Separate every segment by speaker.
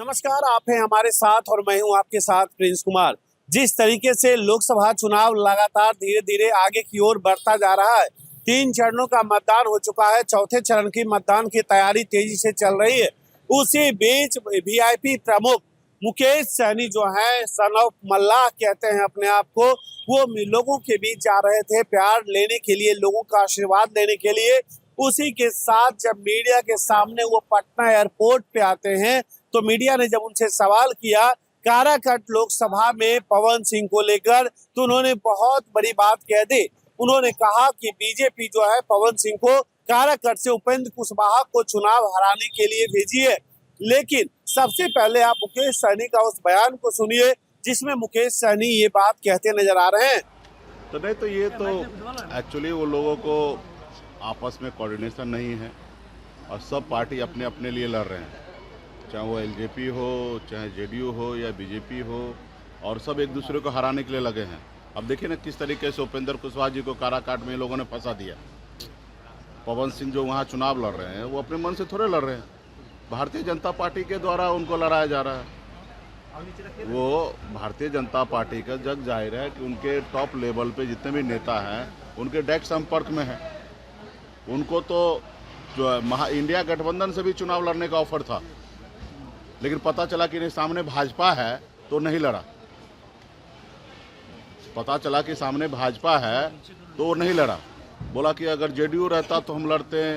Speaker 1: नमस्कार, आप हैं हमारे साथ और मैं हूं आपके साथ प्रिंस कुमार। जिस तरीके से लोकसभा चुनाव लगातार धीरे धीरे आगे की ओर बढ़ता जा रहा है, 3 चरणों का मतदान हो चुका है। चौथे चरण की मतदान की तैयारी तेजी से चल रही है। उसी बीच वीआईपी प्रमुख मुकेश सहनी जो है, सन ऑफ मल्लाह कहते हैं अपने आप को, वो लोगों के बीच जा रहे थे प्यार लेने के लिए, लोगों का आशीर्वाद लेने के लिए। उसी के साथ जब मीडिया के सामने वो पटना एयरपोर्ट पे आते हैं तो मीडिया ने जब उनसे सवाल किया काराकट लोकसभा में पवन सिंह को लेकर, तो उन्होंने बहुत बड़ी बात कह दी। उन्होंने कहा कि बीजेपी जो है पवन सिंह को काराकट से उपेंद्र कुशवाहा को चुनाव हराने के लिए भेजी है। लेकिन सबसे पहले आप मुकेश सहनी का उस बयान को सुनिए जिसमें मुकेश सहनी ये बात कहते नजर आ रहे हैं।
Speaker 2: तो नहीं, तो ये तो एक्चुअली वो लोगों को आपस में कोऑर्डिनेशन नहीं है और सब पार्टी अपने अपने लिए लड़ रहे हैं, चाहे वो एलजेपी हो, चाहे जेडीयू हो या बीजेपी हो, और सब एक दूसरे को हराने के लिए लगे हैं। अब देखिए ना किस तरीके से उपेंद्र कुशवाहा जी को काराकाट में लोगों ने फंसा दिया। पवन सिंह जो वहाँ चुनाव लड़ रहे हैं वो अपने मन से थोड़े लड़ रहे हैं, भारतीय जनता पार्टी के द्वारा उनको लड़ाया जा रहा है। वो भारतीय जनता पार्टी का जग जाहिर है कि उनके टॉप लेवल पे जितने भी नेता हैं उनके डायरेक्ट संपर्क में हैं। उनको तो जो इंडिया गठबंधन से भी चुनाव लड़ने का ऑफर था, लेकिन पता चला कि नहीं सामने भाजपा है तो नहीं लड़ा। पता चला कि सामने भाजपा है तो वो नहीं लड़ा। बोला कि अगर जेडीयू रहता तो हम लड़ते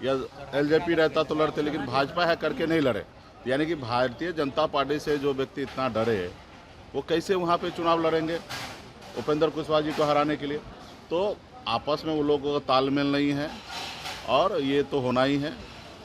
Speaker 2: या एलजेपी रहता तो लड़ते, लेकिन भाजपा है करके नहीं लड़े। यानी कि भारतीय जनता पार्टी से जो व्यक्ति इतना डरे वो कैसे वहाँ पे चुनाव लड़ेंगे उपेंद्र कुशवाहा जी को हराने के लिए। तो आपस में वो लोगों का तालमेल नहीं है और ये तो होना ही है।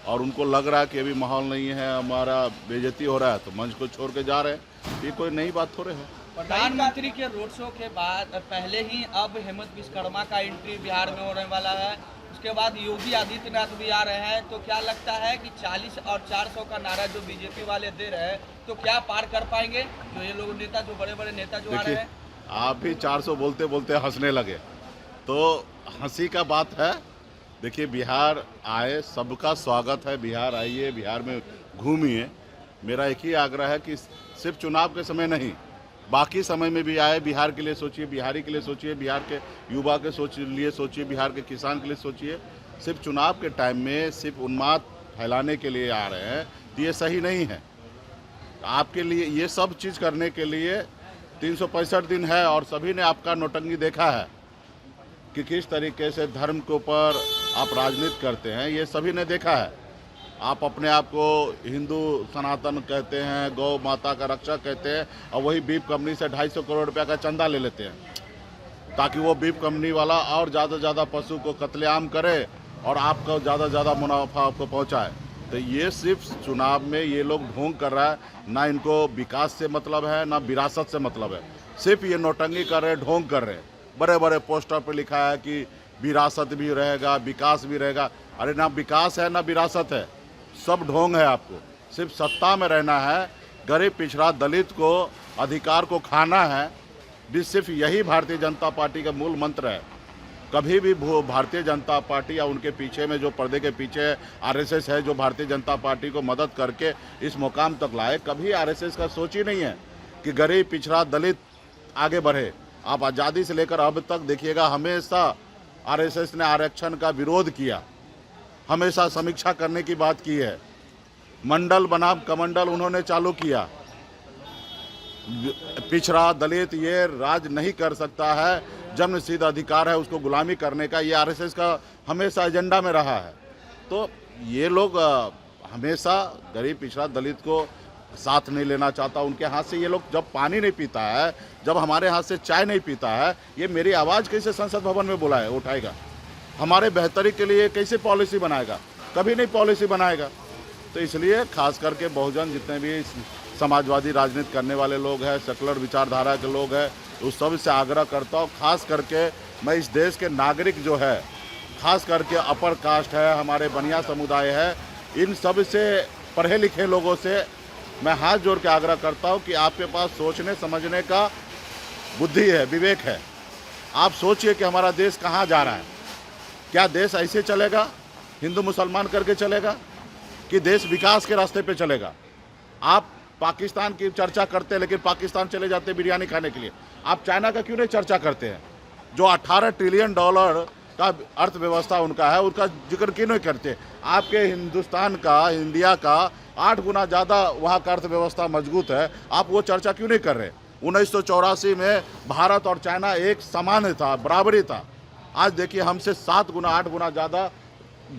Speaker 2: और उनको लग रहा है कि अभी माहौल नहीं है, हमारा बेइज्जती हो रहा है, तो मंच को छोड़ के जा रहे हैं। ये कोई नई बात थोड़े है।
Speaker 3: प्रधानमंत्री के रोड शो के बाद पहले ही अब हेमंत विश्वकर्मा का एंट्री बिहार में होने वाला है। उसके बाद योगी आदित्यनाथ भी आ रहे हैं। तो क्या लगता है कि 40 और 400 का नारा जो बीजेपी वाले दे रहे हैं, तो क्या पार कर पाएंगे जो ये लोग नेता, जो बड़े बड़े नेता जो आ रहे हैं?
Speaker 2: आप भी 400 बोलते बोलते हंसने लगे, तो हंसी का बात है। देखिए, बिहार आए, सबका स्वागत है। बिहार आइए, बिहार में घूमिए। मेरा एक ही आग्रह है कि सिर्फ चुनाव के समय नहीं, बाकी समय में भी आए, बिहार के लिए सोचिए, बिहारी के लिए सोचिए, बिहार के युवा के लिए सोचिए, बिहार के किसान के लिए सोचिए। सिर्फ चुनाव के टाइम में सिर्फ उन्माद फैलाने के लिए आ रहे हैं तो ये सही नहीं है। आपके लिए ये सब चीज़ करने के लिए 365 दिन है और सभी ने आपका नौटंकी देखा है कि किस तरीके से धर्म के ऊपर आप राजनीति करते हैं। ये सभी ने देखा है। आप अपने आप को हिंदू सनातन कहते हैं, गौ माता का रक्षक कहते हैं, और वही बीफ कंपनी से 250 करोड़ रुपया का चंदा ले लेते हैं ताकि वो बीफ कंपनी वाला और ज़्यादा से ज़्यादा पशु को कत्लेआम करे और आपको ज़्यादा से ज़्यादा मुनाफा आपको पहुँचाए। तो ये सिर्फ चुनाव में ये लोग ढोंग कर रहा है। ना इनको विकास से मतलब है, ना विरासत से मतलब है। सिर्फ ये नौटंकी कर रहे, ढोंग कर रहे। बड़े बड़े पोस्टर पर लिखा है कि विरासत भी रहेगा, विकास भी रहेगा। अरे ना विकास है ना विरासत है, सब ढोंग है। आपको सिर्फ सत्ता में रहना है, गरीब पिछड़ा दलित को अधिकार को खाना है। सिर्फ यही भारतीय जनता पार्टी का मूल मंत्र है। कभी भी भारतीय जनता पार्टी या उनके पीछे में जो पर्दे के पीछे आरएसएस है, जो भारतीय जनता पार्टी को मदद करके इस मुकाम तक लाए, कभी आरएसएस का सोच ही नहीं है कि गरीब पिछड़ा दलित आगे बढ़े। आप आज़ादी से लेकर अब तक देखिएगा, हमेशा आरएसएस ने आरक्षण का विरोध किया, हमेशा समीक्षा करने की बात की है। मंडल बनाम कमंडल उन्होंने चालू किया। पिछड़ा दलित ये राज नहीं कर सकता है, जन्मसिद्ध अधिकार है उसको गुलामी करने का, ये आरएसएस का हमेशा एजेंडा में रहा है। तो ये लोग हमेशा गरीब पिछड़ा दलित को साथ नहीं लेना चाहता। उनके हाथ से ये लोग जब पानी नहीं पीता है, जब हमारे हाथ से चाय नहीं पीता है, ये मेरी आवाज़ कैसे संसद भवन में बुलाए उठाएगा? हमारे बेहतरी के लिए कैसे पॉलिसी बनाएगा? कभी नहीं पॉलिसी बनाएगा। तो इसलिए खास करके बहुजन जितने भी समाजवादी राजनीति करने वाले लोग हैं, सेकुलर विचारधारा के लोग हैं, उस सब से आग्रह करता हूँ। खास करके मैं इस देश के नागरिक जो है, खास करके अपर कास्ट है, हमारे बनिया समुदाय है, इन सब से पढ़े लिखे लोगों से मैं हाथ जोड़ के आग्रह करता हूँ कि आपके पास सोचने समझने का बुद्धि है, विवेक है। आप सोचिए कि हमारा देश कहाँ जा रहा है। क्या देश ऐसे चलेगा, हिंदू मुसलमान करके चलेगा, कि देश विकास के रास्ते पे चलेगा? आप पाकिस्तान की चर्चा करते हैं, लेकिन पाकिस्तान चले जाते हैं बिरयानी खाने के लिए। आप चाइना का क्यों नहीं चर्चा करते हैं? जो $18 ट्रिलियन का अर्थव्यवस्था उनका है, उसका जिक्र क्यों नहीं करते? आपके हिंदुस्तान का, इंडिया का 8 गुना ज़्यादा वहाँ का अर्थव्यवस्था मजबूत है, आप वो चर्चा क्यों नहीं कर रहे? 1984 में भारत और चाइना एक समान था, बराबरी था। आज देखिए हमसे 7 गुना 8 गुना ज़्यादा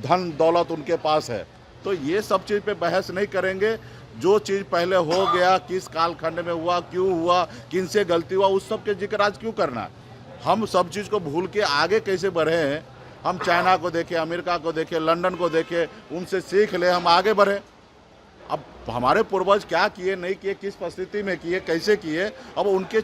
Speaker 2: धन दौलत उनके पास है। तो ये सब चीज़ पे बहस नहीं करेंगे। जो चीज़ पहले हो गया, किस कालखंड में हुआ, क्यों हुआ, किन से गलती हुआ, उस सब के जिक्र आज क्यों करना है? हम सब चीज़ को भूल के आगे कैसे बढ़े हैं? हम चाइना को देखें, अमेरिका को देखें, लंदन को देखें, उनसे सीख ले, हम आगे बढ़े। अब हमारे पूर्वज क्या किए, नहीं किए, किस परिस्थिति में किए, कैसे किए, अब उनके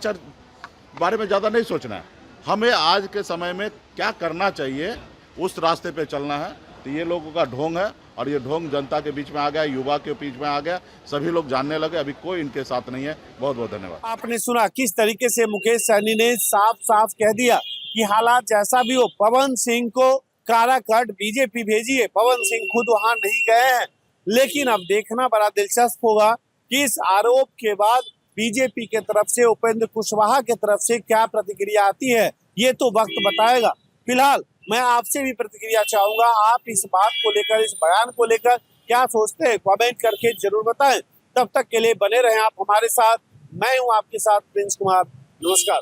Speaker 2: बारे में ज़्यादा नहीं सोचना है। हमें आज के समय में क्या करना चाहिए, उस रास्ते पे चलना है। तो ये लोगों का ढोंग है, और ये ढोंग जनता के बीच में आ गया, युवा के बीच में आ गया, सभी लोग जानने लगे। अभी कोई इनके साथ नहीं है। बहुत बहुत धन्यवाद।
Speaker 1: आपने सुना किस तरीके से मुकेश सहनी ने साफ साफ कह दिया कि हालात जैसा भी हो, पवन सिंह को काराकाट बीजेपी भेजिए। पवन सिंह खुद वहां नहीं गए हैं, लेकिन अब देखना बड़ा दिलचस्प होगा कि इस आरोप के बाद बीजेपी के तरफ से, उपेंद्र कुशवाहा के तरफ से क्या प्रतिक्रिया आती है, ये तो वक्त बताएगा। फिलहाल मैं आपसे भी प्रतिक्रिया चाहूंगा। आप इस बात को लेकर, इस बयान को लेकर क्या सोचते हैं, कमेंट करके जरूर बताएं। तब तक के लिए बने रहें आप हमारे साथ। मैं हूं आपके साथ प्रिंस कुमार। नमस्कार।